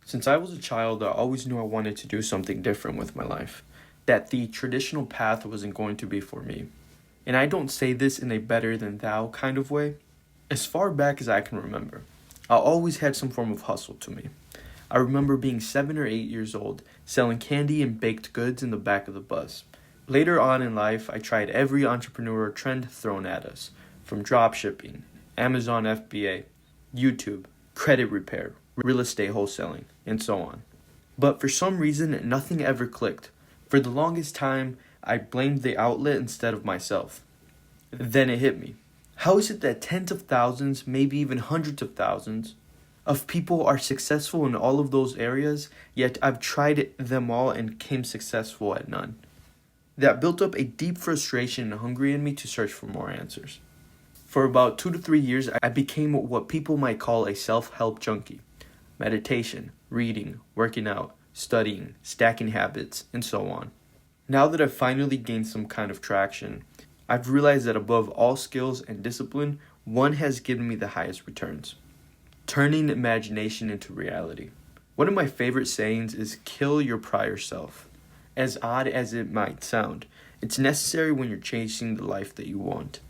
Since I was a child, I always knew I wanted to do something different with my life, that the traditional path wasn't going to be for me. And I don't say this in a better than thou kind of way. As far back as I can remember, I always had some form of hustle to me. I remember being 7 or 8 years old, selling candy and baked goods in the back of the bus. Later on in life, I tried every entrepreneurial trend thrown at us, from dropshipping, Amazon FBA, YouTube, credit repair, real estate wholesaling, and so on. But for some reason, nothing ever clicked. For the longest time, I blamed the outlet instead of myself. Then it hit me. How is it that tens of thousands, maybe even hundreds of thousands, of people are successful in all of those areas, yet I've tried them all and came successful at none? That built up a deep frustration and hunger in me to search for more answers. For about 2 to 3 years, I became what people might call a self-help junkie. Meditation, reading, working out, studying, stacking habits, and so on. Now that I've finally gained some kind of traction, I've realized that above all skills and discipline, one has given me the highest returns. Turning imagination into reality. One of my favorite sayings is kill your prior self. As odd as it might sound, it's necessary when you're chasing the life that you want.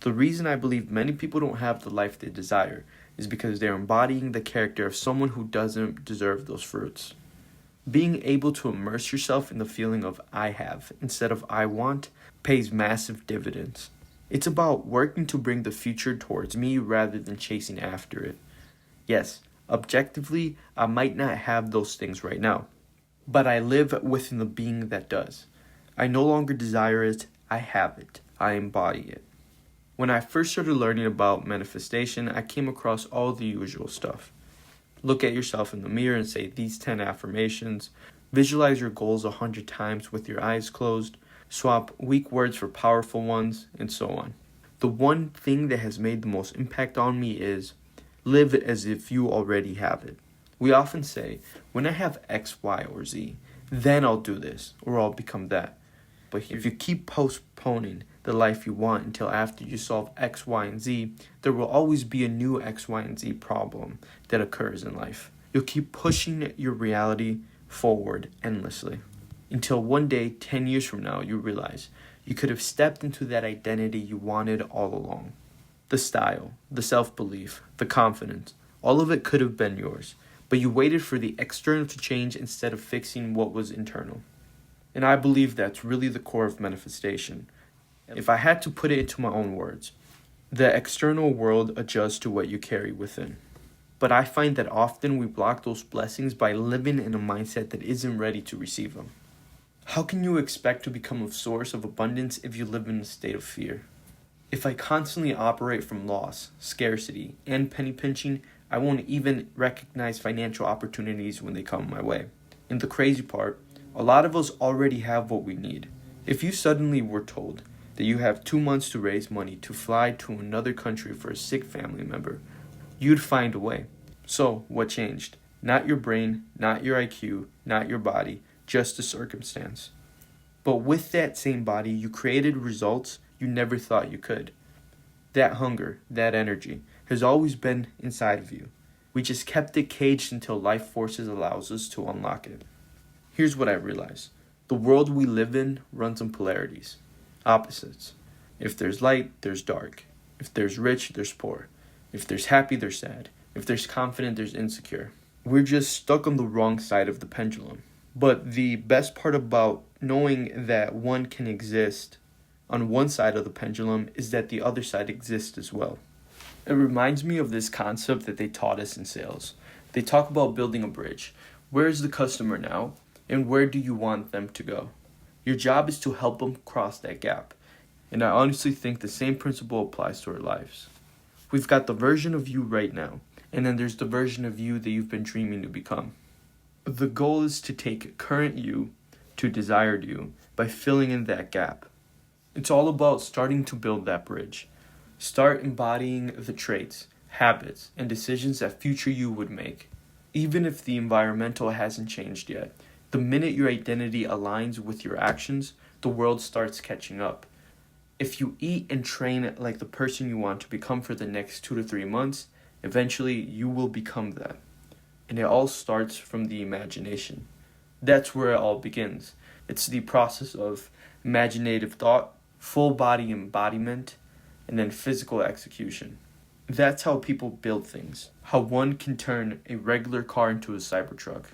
The reason I believe many people don't have the life they desire is because they're embodying the character of someone who doesn't deserve those fruits. Being able to immerse yourself in the feeling of I have instead of I want pays massive dividends. It's about working to bring the future towards me rather than chasing after it. Yes, objectively, I might not have those things right now, but I live within the being that does. I no longer desire it, I have it, I embody it. When I first started learning about manifestation, I came across all the usual stuff. Look at yourself in the mirror and say these 10 affirmations. Visualize your goals 100 times with your eyes closed. Swap weak words for powerful ones, and so on. The one thing that has made the most impact on me is live as if you already have it. We often say, when I have X, Y, or Z, then I'll do this, or I'll become that. But if you keep postponing the life you want until after you solve X, Y, and Z, there will always be a new X, Y, and Z problem that occurs in life. You'll keep pushing your reality forward endlessly until one day, 10 years from now, you realize you could have stepped into that identity you wanted all along. The style, the self-belief, the confidence, all of it could have been yours, but you waited for the external to change instead of fixing what was internal. And I believe that's really the core of manifestation. If I had to put it into my own words, the external world adjusts to what you carry within. But I find that often we block those blessings by living in a mindset that isn't ready to receive them. How can you expect to become a source of abundance if you live in a state of fear? If I constantly operate from loss, scarcity, and penny pinching, I won't even recognize financial opportunities when they come my way. And the crazy part, a lot of us already have what we need. If you suddenly were told that you have 2 months to raise money to fly to another country for a sick family member, you'd find a way. So, what changed? Not your brain, not your IQ, not your body, just the circumstance. But with that same body, you created results you never thought you could. That hunger, that energy, has always been inside of you. We just kept it caged until life forces allows us to unlock it. Here's what I realized. The world we live in runs on polarities, opposites. If there's light, there's dark. If there's rich, there's poor. If there's happy, there's sad. If there's confident, there's insecure. We're just stuck on the wrong side of the pendulum. But the best part about knowing that one can exist on one side of the pendulum is that the other side exists as well. It reminds me of this concept that they taught us in sales. They talk about building a bridge. Where is the customer now, and where do you want them to go? Your job is to help them cross that gap. And I honestly think the same principle applies to our lives. We've got the version of you right now, and then there's the version of you that you've been dreaming to become. The goal is to take current you to desired you by filling in that gap. It's all about starting to build that bridge. Start embodying the traits, habits, and decisions that future you would make. Even if the environmental hasn't changed yet, the minute your identity aligns with your actions, the world starts catching up. If you eat and train like the person you want to become for the next 2 to 3 months, eventually you will become that. And it all starts from the imagination. That's where it all begins. It's the process of imaginative thought, full body embodiment, and then physical execution. That's how people build things. How one can turn a regular car into a Cybertruck.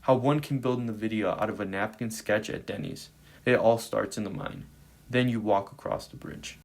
How one can build a video out of a napkin sketch at Denny's. It all starts in the mind. Then you walk across the bridge.